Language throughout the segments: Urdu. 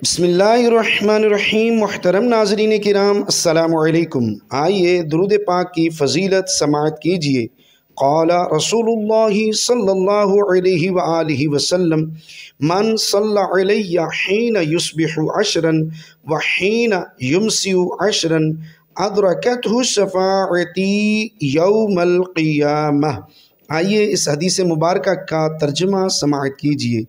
بسم اللہ الرحمن الرحیم۔ محترم ناظرین کرام، السلام علیکم۔ آئیے درود پاک کی فضیلت سماعت کیجیے۔ قال رسول اللہ صلی اللہ علیہ وآلہ وسلم: من صلی علی حین یصبح عشرا وحین یمسی عشرا ادرکتہ شفاعتی یوم القیامہ۔ آئیے اس حدیث مبارکہ کا ترجمہ سماعت کیجیے۔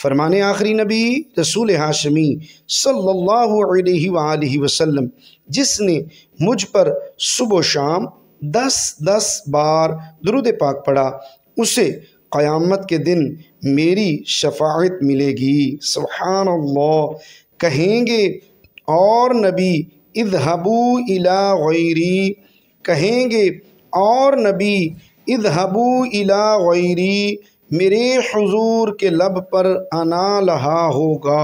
فرمان آخری نبی رسول ہاشمی صلی اللہ علیہ وآلہ وسلم: جس نے مجھ پر صبح و شام 10 بار درود پاک پڑھا، اسے قیامت کے دن میری شفاعت ملے گی۔ سبحان اللہ۔ کہیں گے اور نبی اذهبوا الی غیری، کہیں گے اور نبی اذهبوا الی غیری، میرے حضور کے لب پر آنا لہا ہوگا۔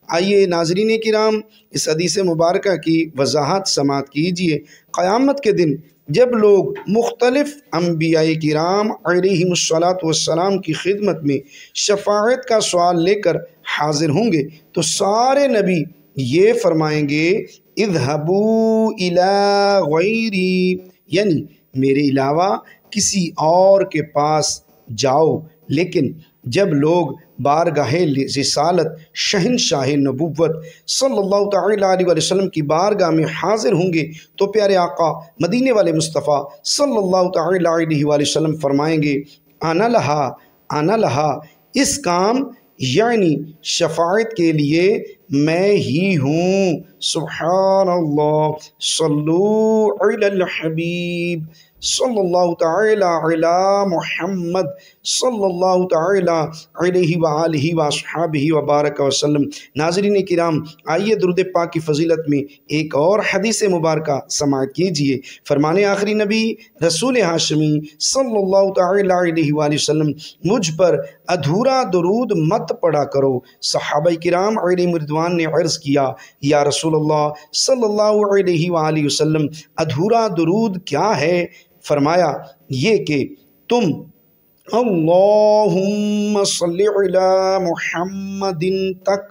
آئیے ناظرین کرام اس حدیث مبارکہ کی وضاحت سماعت کیجیے۔ قیامت کے دن جب لوگ مختلف انبیاء کرام علیہم السلام کی خدمت میں شفاعت کا سوال لے کر حاضر ہوں گے تو سارے نبی یہ فرمائیں گے: اذهبوا الی غیری، یعنی میرے علاوہ کسی اور کے پاس جاؤ۔ لیکن جب لوگ بارگاہ رسالت شہنشاہ نبوت صلی اللہ تعالیٰ علیہ وسلم کی بارگاہ میں حاضر ہوں گے تو پیارے آقا مدینے والے مصطفیٰ صلی اللہ تعالیٰ علیہ وسلم فرمائیں گے: انا لہا، انا لہا، اس کام یعنی شفاعت کے لیے میں ہی ہوں۔ سبحان اللہ۔ صلو علی الحبیب صلی اللہ تعالی علی محمد صلی اللہ تعالی علیہ وآلہ وصحبہ وبارک وسلم۔ ناظرین کرام، آئیے درود پاک کی فضیلت میں ایک اور حدیث مبارکہ سماعت کیجیے۔ فرمان آخری نبی رسول ہاشمی صلی اللہ تعالی علیہ وآلہ وسلم: مجھ پر ادھورا درود مت پڑھا کرو۔ صحابہ کرام علیہم رضوان نے عرض کیا: یا رسول اللہ صلی اللہ علیہ وآلہ وسلم، ادھورا درود کیا ہے؟ فرمایا یہ کہ تم اللہم صلی علی محمد تک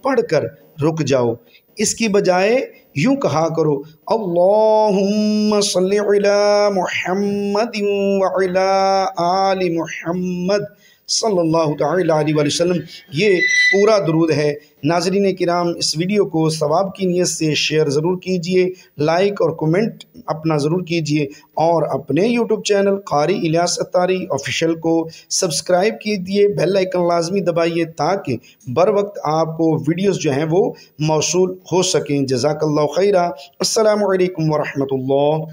پڑھ کر رک جاؤ، اس کی بجائے یوں کہا کرو: اللہم صلی علی محمد وعلی آل محمد صلی اللہ تعالیٰ علیہ وسلم۔ یہ پورا درود ہے۔ ناظرین کرام، اس ویڈیو کو ثواب کی نیت سے شیئر ضرور کیجئے، لائک اور کومنٹ اپنا ضرور کیجئے، اور اپنے یوٹیوب چینل قاری الیاس اتاری آفیشیل کو سبسکرائب کیجئے، بیل آئیکن لازمی دبائیے تاکہ بر وقت آپ کو ویڈیوز جو ہیں وہ موصول ہو سکیں۔ جزاک اللہ خیرہ۔ السلام علیکم ورحمۃ اللہ۔